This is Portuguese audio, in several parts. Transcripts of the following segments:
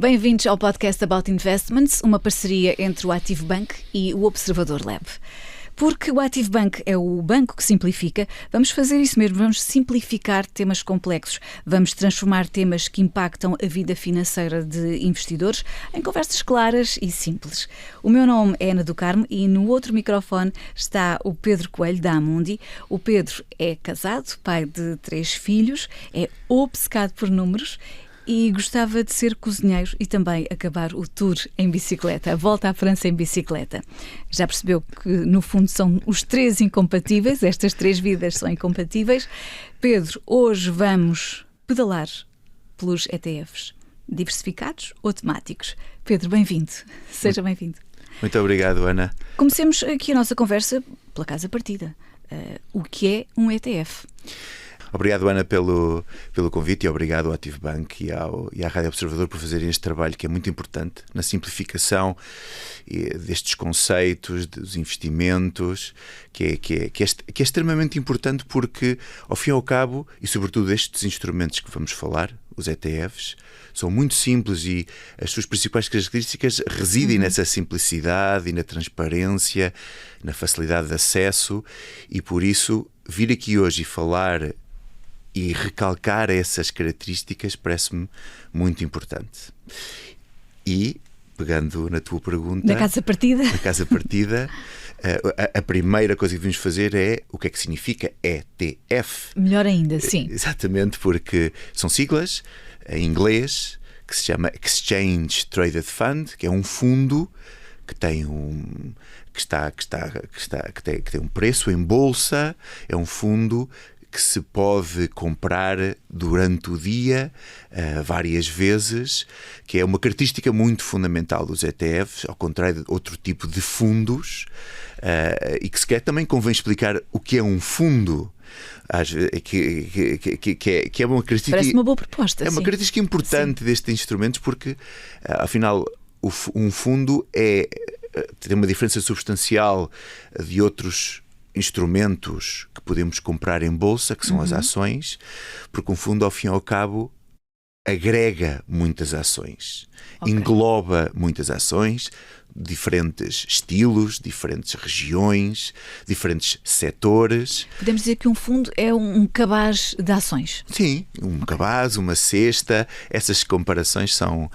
Bem-vindos ao podcast About Investments, uma parceria entre o Active Bank e o Observador Lab. Porque o Active Bank é o banco que simplifica, vamos fazer isso mesmo, vamos simplificar temas complexos, vamos transformar temas que impactam a vida financeira de investidores em conversas claras e simples. O meu nome é Ana do Carmo e no outro microfone está o Pedro Coelho, da Amundi. O Pedro é casado, pai de 3 filhos, é obcecado por números e gostava de ser cozinheiro e também acabar o tour em bicicleta, a volta à França em bicicleta. Já percebeu que, no fundo, são os 3 incompatíveis, estas 3 vidas são incompatíveis. Pedro, hoje vamos pedalar pelos ETFs, diversificados ou temáticos. Pedro, bem-vindo. Seja bem-vindo. Muito obrigado, Ana. Comecemos aqui a nossa conversa pela casa partida. O que é um ETF? Obrigado, Ana, pelo convite e obrigado ao Active Bank e à Rádio Observador por fazerem este trabalho que é muito importante na simplificação destes conceitos, dos investimentos, que é extremamente importante porque, ao fim e ao cabo, e sobretudo estes instrumentos que vamos falar, os ETFs, são muito simples e as suas principais características residem nessa simplicidade e na transparência, na facilidade de acesso e, por isso, vir aqui hoje e falar e recalcar essas características parece-me muito importante. E, pegando na tua pergunta... Na casa partida? Na casa partida, a primeira coisa que devemos fazer é o que é que significa ETF. Melhor ainda, sim. Exatamente, porque são siglas em inglês que se chama Exchange Traded Fund, que é um fundo que tem que tem um preço em bolsa, é um fundo que se pode comprar durante o dia várias vezes, que é uma característica muito fundamental dos ETFs, ao contrário de outro tipo de fundos, e que sequer também convém explicar o que é um fundo, que é uma característica... Parece uma boa proposta. É uma característica importante destes instrumentos porque, afinal, um fundo tem uma diferença substancial de outros instrumentos que podemos comprar em bolsa, que são as ações, porque um fundo, ao fim e ao cabo, agrega muitas ações, engloba muitas ações, diferentes estilos, diferentes regiões, diferentes setores. Podemos dizer que um fundo é um cabaz de ações. Sim, um cabaz, uma cesta. Essas comparações são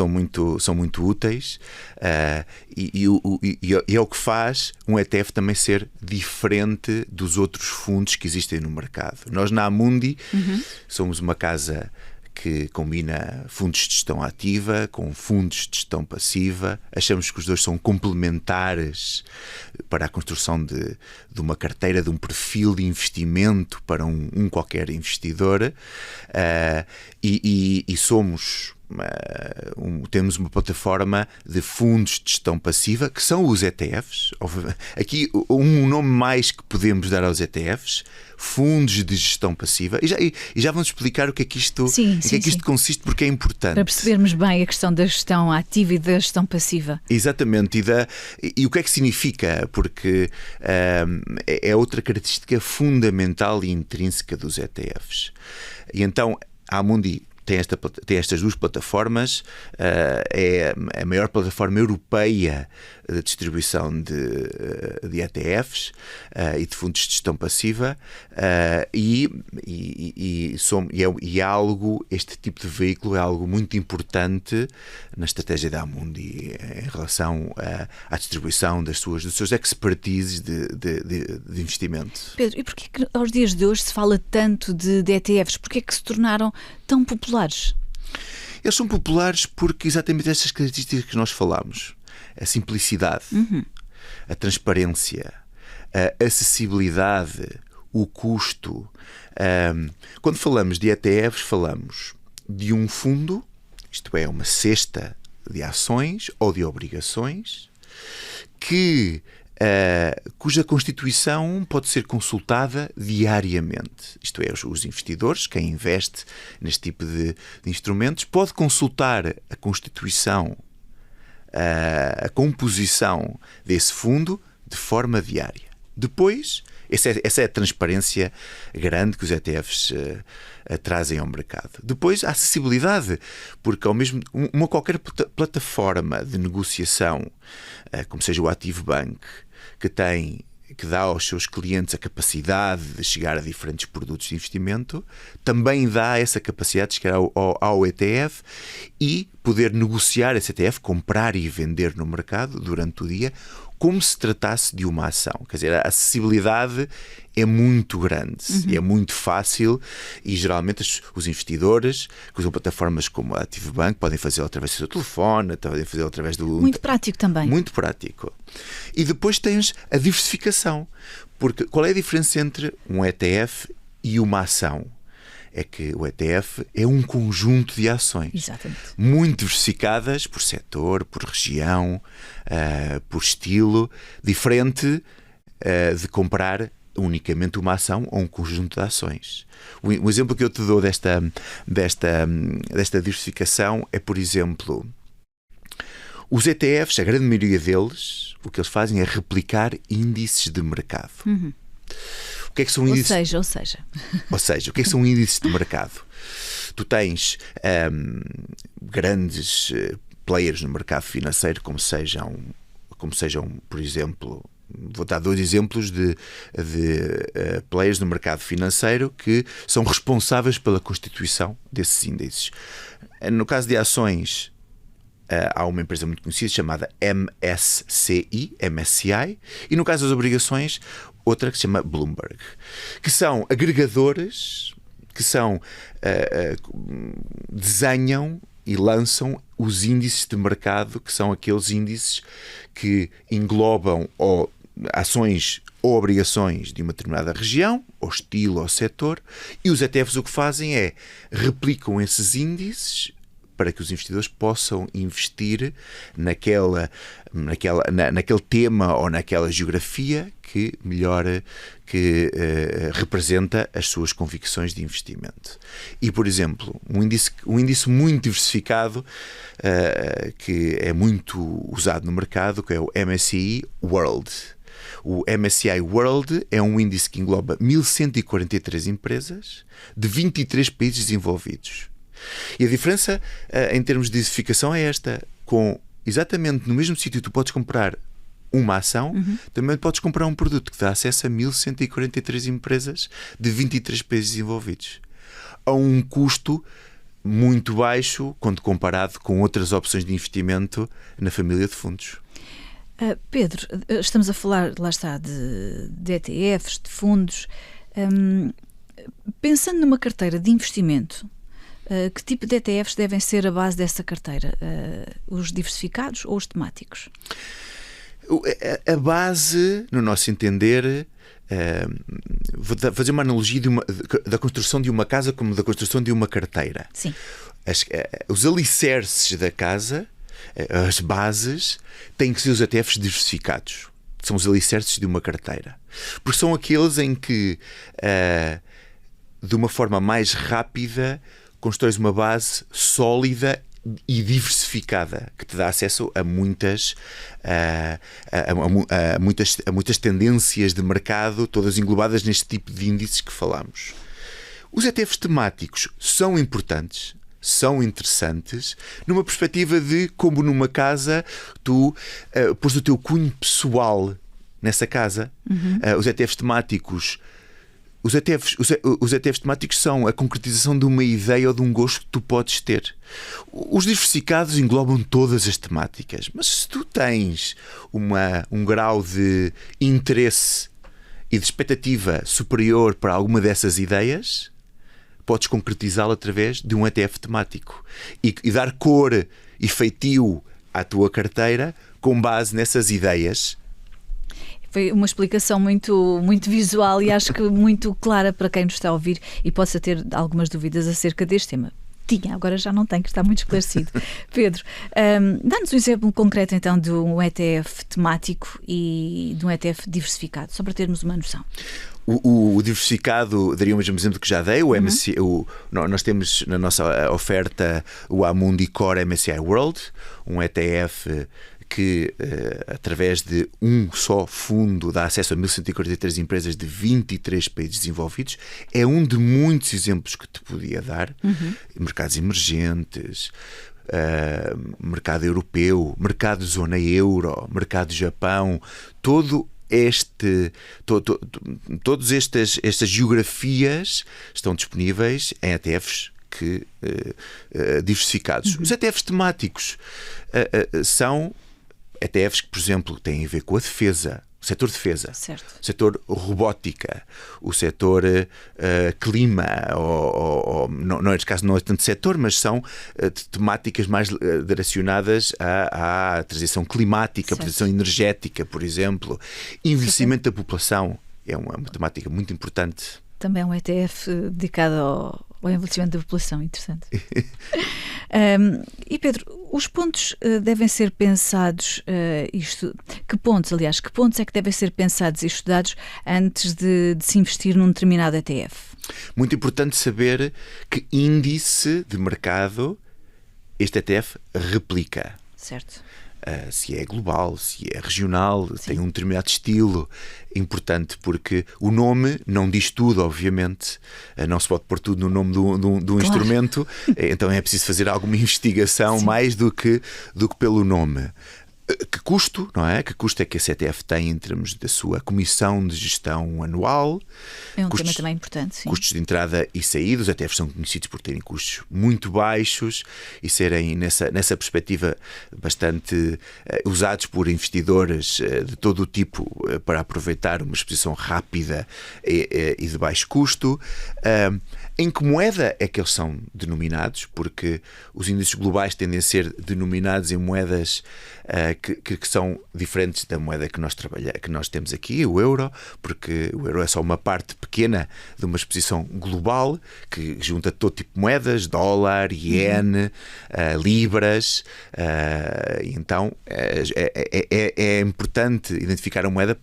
muito úteis e é o que faz um ETF também ser diferente dos outros fundos que existem no mercado. Nós, na Amundi, somos uma casa que combina fundos de gestão ativa com fundos de gestão passiva. Achamos que os dois são complementares para a construção de uma carteira, de um perfil de investimento para um qualquer investidor. E somos... temos uma plataforma de fundos de gestão passiva que são os ETFs. Aqui um nome mais que podemos dar aos ETFs, fundos de gestão passiva, e já vamos explicar o que é que isto, isto consiste, porque é importante para percebermos bem a questão da gestão ativa e da gestão passiva. Exatamente, e o que é que significa, porque é outra característica fundamental e intrínseca dos ETFs. E então a Amundi tem estas 2 plataformas, é a maior plataforma europeia de distribuição de ETFs e de fundos de gestão passiva, este tipo de veículo é algo muito importante na estratégia da Amundi em relação à distribuição dos seus expertises de investimento. Pedro, e porquê que aos dias de hoje se fala tanto de ETFs? Porquê que se tornaram tão populares? Eles são populares porque exatamente estas características que nós falámos. A simplicidade, a transparência, a acessibilidade, o custo. Quando falamos de ETFs, falamos de um fundo, isto é, uma cesta de ações ou de obrigações, cuja constituição pode ser consultada diariamente. Isto é, os investidores, quem investe neste tipo de instrumentos, pode consultar a constituição, a composição desse fundo de forma diária. Depois Essa é a transparência grande que os ETFs trazem ao mercado. Depois, a acessibilidade, porque qualquer plataforma de negociação, como seja o Active Bank, que dá aos seus clientes a capacidade de chegar a diferentes produtos de investimento, também dá essa capacidade de chegar ao ETF e poder negociar esse ETF, comprar e vender no mercado durante o dia, como se tratasse de uma ação. Quer dizer, a acessibilidade é muito grande, é muito fácil e geralmente os investidores que usam plataformas como a Active Bank podem fazê-lo através do seu telefone, podem fazê-lo através do... Muito prático também. Muito prático. E depois tens a diversificação. Porque qual é a diferença entre um ETF e uma ação? É que o ETF é um conjunto de ações. Exatamente. Muito diversificadas por setor, por região, por estilo, diferente de comprar unicamente uma ação ou um conjunto de ações. Um exemplo que eu te dou desta diversificação é, por exemplo, os ETFs, a grande maioria deles, o que eles fazem é replicar índices de mercado. O que é que são índices? Ou seja, o que é que são índices de mercado? Tu tens grandes players no mercado financeiro, como sejam, por exemplo, vou dar 2 exemplos de players no mercado financeiro que são responsáveis pela constituição desses índices. No caso de ações, há uma empresa muito conhecida chamada MSCI, e no caso das obrigações, outra que se chama Bloomberg, que são agregadores que desenham e lançam os índices de mercado, que são aqueles índices que englobam ações ou obrigações de uma determinada região, ou estilo, ou setor, e os ETFs o que fazem é replicam esses índices para que os investidores possam investir naquele tema ou naquela geografia que melhor representa as suas convicções de investimento. E, por exemplo, um índice muito diversificado que é muito usado no mercado, que é o MSCI World. O MSCI World é um índice que engloba 1.143 empresas de 23 países desenvolvidos. E a diferença em termos de diversificação é esta: exatamente no mesmo sítio tu podes comprar uma ação, também podes comprar um produto que dá acesso a 1.143 empresas de 23 países desenvolvidos, a um custo muito baixo quando comparado com outras opções de investimento na família de fundos. Pedro, estamos a falar, lá está, de ETFs, de fundos. Pensando numa carteira de investimento, que tipo de ETFs devem ser a base dessa carteira? Os diversificados ou os temáticos? A base, no nosso entender, vou fazer uma analogia da construção de uma casa como da construção de uma carteira. Sim. Os alicerces da casa, as bases, têm que ser os ETFs diversificados. São os alicerces de uma carteira. Porque são aqueles em que, de uma forma mais rápida, constróis uma base sólida e diversificada, que te dá acesso a muitas tendências de mercado, todas englobadas neste tipo de índices que falamos. Os ETFs temáticos são importantes, são interessantes, numa perspectiva de como numa casa tu pôs o teu cunho pessoal nessa casa. Os ETFs temáticos Os ETFs temáticos são a concretização de uma ideia ou de um gosto que tu podes ter. Os diversificados englobam todas as temáticas, mas se tu tens um grau de interesse e de expectativa superior para alguma dessas ideias, podes concretizá-lo através de um ETF temático e dar cor e feitio à tua carteira com base nessas ideias. Foi uma explicação muito, muito visual e acho que muito clara para quem nos está a ouvir e possa ter algumas dúvidas acerca deste tema. Tinha, agora já não tem, que está muito esclarecido. Pedro, dá-nos um exemplo concreto então de um ETF temático e de um ETF diversificado, só para termos uma noção. O diversificado, daria o mesmo exemplo que já dei. Nós temos na nossa oferta o Amundi Core MSCI World, um ETF que, através de um só fundo, dá acesso a 1.143 empresas de 23 países desenvolvidos. É um de muitos exemplos que te podia dar. Mercados emergentes, mercado europeu, mercado zona euro, mercado Japão, todas estas geografias estão disponíveis em ETFs diversificados. Os ETFs temáticos são ETFs que, por exemplo, têm a ver com a defesa, o setor defesa, certo. O setor robótica, o setor clima, não, neste caso não é tanto setor, mas são temáticas mais direcionadas à transição climática, à transição energética, por exemplo. Envelhecimento da população é uma temática muito importante. Também é um ETF dedicado ao envelhecimento da população, interessante. E Pedro, os pontos devem ser pensados, que pontos é que devem ser pensados e estudados antes de se investir num determinado ETF? Muito importante saber que índice de mercado este ETF replica. Certo. Se é global, se é regional, Sim. tem um determinado estilo. Importante porque o nome não diz tudo, obviamente. Não se pode pôr tudo no nome do instrumento. Então é preciso fazer alguma investigação. Sim. Mais do que pelo nome. Que custo, não é? Que custo é que esse ETF tem em termos da sua comissão de gestão anual? É um tema também importante, sim. Custos de entrada e saída. Os ETFs são conhecidos por terem custos muito baixos e serem, nessa perspectiva, bastante usados por investidores de todo o tipo para aproveitar uma exposição rápida e de baixo custo. Em que moeda é que eles são denominados? Porque os índices globais tendem a ser denominados em moedas que são diferentes da moeda que nós temos aqui, o euro, porque o euro é só uma parte pequena de uma exposição global que junta todo tipo de moedas, dólar, iene, libras. Então é importante identificar a moeda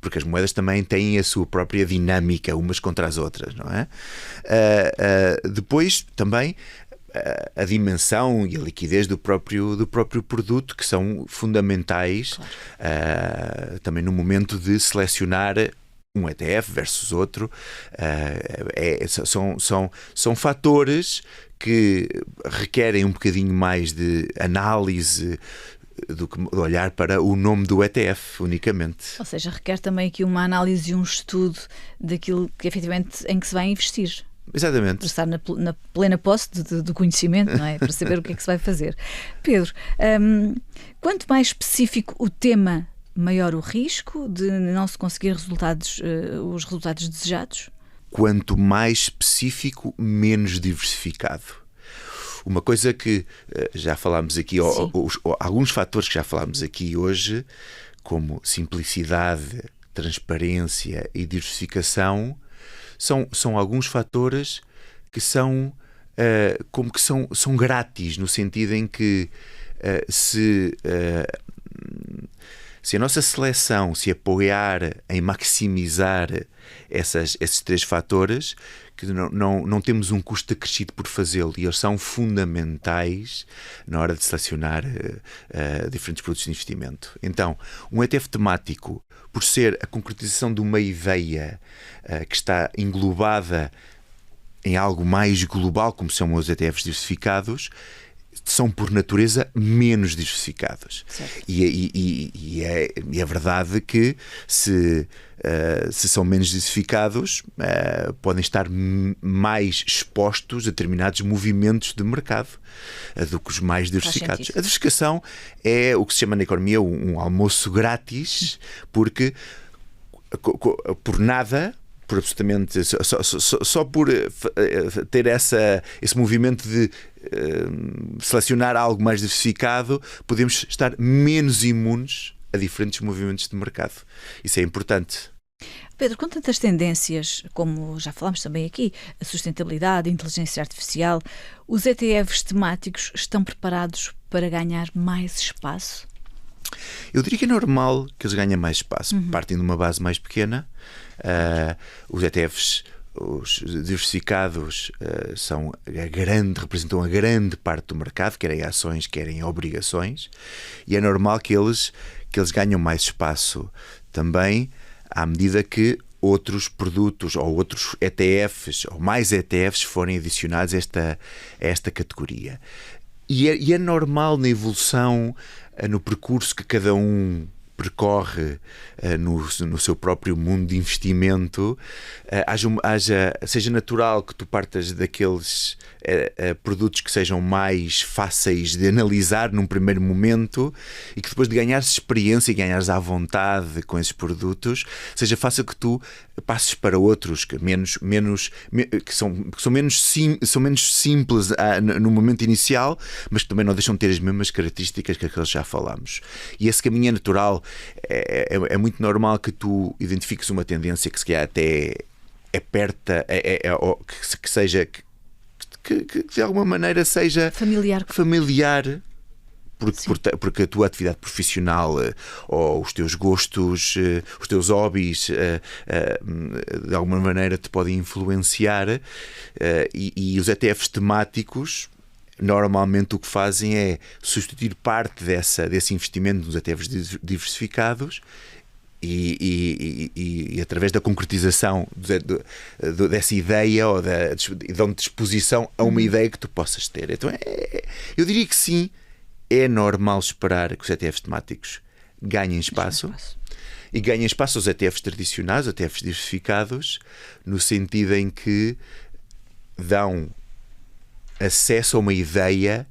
porque as moedas também têm a sua própria dinâmica umas contra as outras, não é? Depois também a dimensão e a liquidez do próprio produto, que são fundamentais, claro. Também no momento de selecionar um ETF versus outro. São fatores que requerem um bocadinho mais de análise do que olhar para o nome do ETF unicamente. Ou seja, requer também aqui uma análise e um estudo daquilo que efetivamente em que se vai investir. Exatamente. Para estar na plena posse do conhecimento, não é? Para saber o que é que se vai fazer. Pedro, quanto mais específico o tema, maior o risco de não se conseguir os resultados desejados? Quanto mais específico, menos diversificado. Uma coisa que já falámos aqui, alguns fatores que já falámos aqui hoje, como simplicidade, transparência e diversificação, são alguns fatores que são como que são grátis, no sentido em que se a nossa seleção se apoiar em maximizar esses três fatores, que não temos um custo acrescido por fazê-lo, e eles são fundamentais na hora de selecionar diferentes produtos de investimento. Então, um ETF temático, por ser a concretização de uma ideia que está englobada em algo mais global, como são os ETFs diversificados, são por natureza menos diversificados. E é verdade que se são menos diversificados, podem estar mais expostos a determinados movimentos de mercado do que os mais diversificados. A diversificação é o que se chama na economia um almoço grátis, porque por nada, por absolutamente só por ter esse movimento de selecionar algo mais diversificado, podemos estar menos imunes a diferentes movimentos de mercado. Isso é importante. Pedro, com tantas tendências, como já falámos também aqui, a sustentabilidade, a inteligência artificial, os ETFs temáticos estão preparados para ganhar mais espaço? Eu diria que é normal que eles ganhem mais espaço. Partem de uma base mais pequena. Os ETFs os diversificados representam a grande parte do mercado, quer em ações, quer em obrigações, e é normal que eles ganham mais espaço também à medida que outros produtos ou outros ETFs ou mais ETFs forem adicionados a esta categoria. E é normal na evolução, no percurso que cada um percorre no seu próprio mundo de investimento, seja natural que tu partas daqueles produtos que sejam mais fáceis de analisar num primeiro momento e que depois de ganhares experiência e ganhares à vontade com esses produtos, seja fácil que tu passes para outros que são menos simples no momento inicial, mas que também não deixam de ter as mesmas características que aqueles já falámos. E esse caminho é natural. É muito normal que tu identifiques uma tendência que se calhar até é perto, que seja que de alguma maneira seja familiar porque a tua atividade profissional ou os teus gostos, os teus hobbies de alguma maneira te podem influenciar, e os ETFs temáticos normalmente o que fazem é substituir parte desse investimento nos ETFs diversificados e através da concretização dessa ideia ou dão disposição a uma ideia que tu possas ter. Então eu diria que sim, é normal esperar que os ETFs temáticos ganhem espaço. E ganhem espaço aos ETFs tradicionais, ETFs diversificados, no sentido em que dão acesso a uma ideia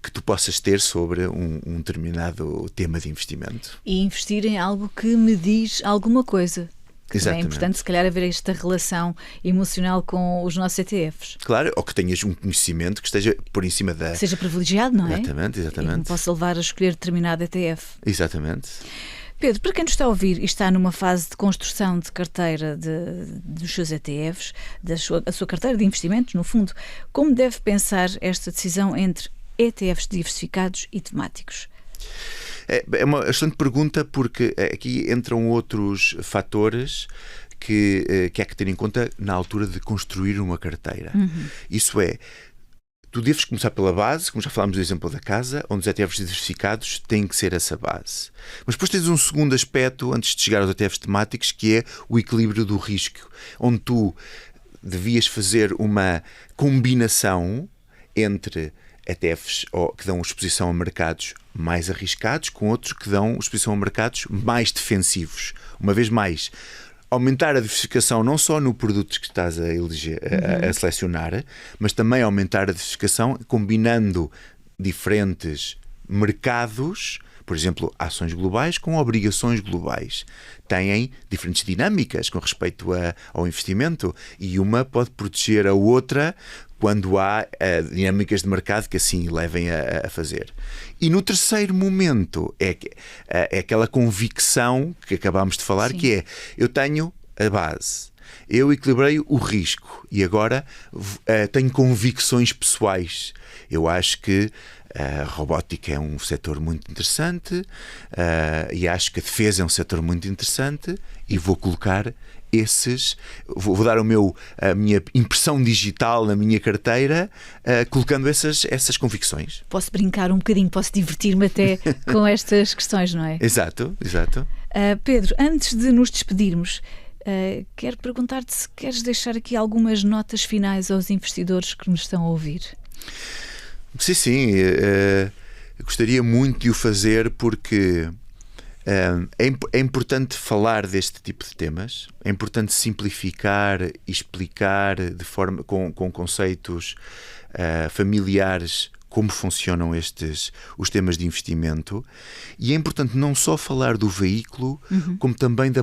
que tu possas ter sobre um determinado tema de investimento. E investir em algo que me diz alguma coisa. Exatamente. É importante, se calhar, haver esta relação emocional com os nossos ETFs. Claro, ou que tenhas um conhecimento que esteja por em cima da... Que seja privilegiado, não é? Exatamente. E que me possa levar a escolher determinado ETF. Exatamente. Pedro, para quem nos está a ouvir e está numa fase de construção de carteira dos seus ETFs, a sua carteira de investimentos, no fundo, como deve pensar esta decisão entre ETFs diversificados e temáticos? É uma excelente pergunta, porque aqui entram outros fatores que há que ter em conta na altura de construir uma carteira. Isso é, tu deves começar pela base, como já falámos do exemplo da casa, onde os ETFs diversificados têm que ser essa base. Mas depois tens um segundo aspecto, antes de chegar aos ETFs temáticos, que é o equilíbrio do risco, onde tu devias fazer uma combinação entre ETFs que dão exposição a mercados mais arriscados com outros que dão exposição a mercados mais defensivos. Uma vez mais, aumentar a diversificação não só no produto que estás a selecionar, mas também aumentar a diversificação combinando diferentes mercados, por exemplo, ações globais com obrigações globais. Têm diferentes dinâmicas com respeito ao investimento e uma pode proteger a outra quando há dinâmicas de mercado que assim levem a fazer. E no terceiro momento é aquela convicção que acabámos de falar, Sim. que é, eu tenho a base, eu equilibrei o risco e agora tenho convicções pessoais. Eu acho que a robótica é um setor muito interessante e acho que a defesa é um setor muito interessante e vou colocar vou dar a minha impressão digital na minha carteira, colocando essas convicções. Posso brincar um bocadinho, posso divertir-me até com estas questões, não é? Exato. Pedro, antes de nos despedirmos, quero perguntar-te se queres deixar aqui algumas notas finais aos investidores que nos estão a ouvir. Sim. Gostaria muito de o fazer porque é importante falar deste tipo de temas, é importante simplificar e explicar de forma, com conceitos familiares como funcionam os temas de investimento, e é importante não só falar do veículo, como também da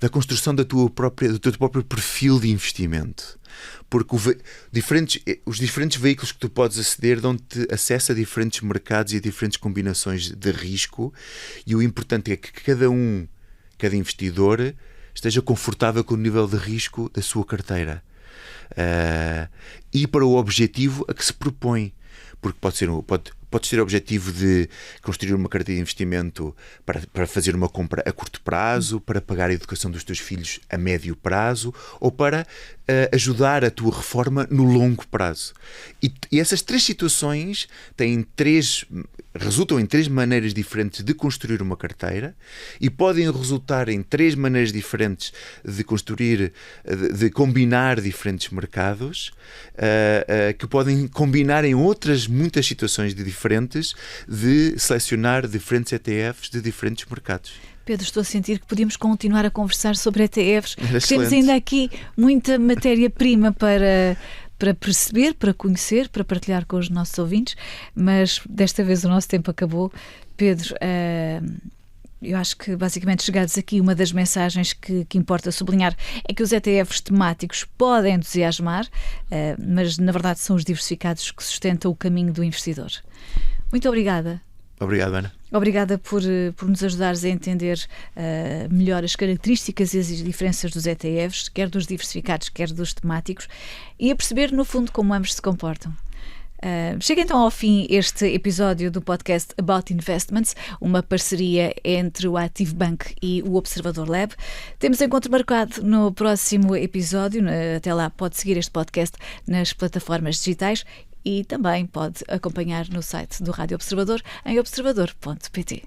construção do teu próprio perfil de investimento. Porque os diferentes veículos que tu podes aceder dão-te acesso a diferentes mercados e a diferentes combinações de risco, e o importante é que cada investidor esteja confortável com o nível de risco da sua carteira e para o objetivo a que se propõe. Porque podes ter o objetivo de construir uma carteira de investimento para fazer uma compra a curto prazo, para pagar a educação dos teus filhos a médio prazo, ou para ajudar a tua reforma no longo prazo. E essas três situações resultam em três maneiras diferentes de construir uma carteira e podem resultar em três maneiras diferentes de construir, de combinar diferentes mercados, que podem combinar em outras muitas situações diferentes de selecionar diferentes ETFs de diferentes mercados. Pedro, estou a sentir que podíamos continuar a conversar sobre ETFs. Temos ainda aqui muita matéria-prima para perceber, para conhecer, para partilhar com os nossos ouvintes, mas desta vez o nosso tempo acabou. Pedro, eu acho que basicamente chegados aqui, uma das mensagens que importa sublinhar é que os ETFs temáticos podem entusiasmar, mas na verdade são os diversificados que sustentam o caminho do investidor. Muito obrigada. Obrigado, Ana. Obrigada por nos ajudares a entender melhor as características e as diferenças dos ETFs, quer dos diversificados, quer dos temáticos, e a perceber, no fundo, como ambos se comportam. Chega então ao fim este episódio do podcast About Investments, uma parceria entre o Active Bank e o Observador Lab. Temos encontro marcado no próximo episódio. Até lá pode seguir este podcast nas plataformas digitais e também pode acompanhar no site do Rádio Observador em observador.pt.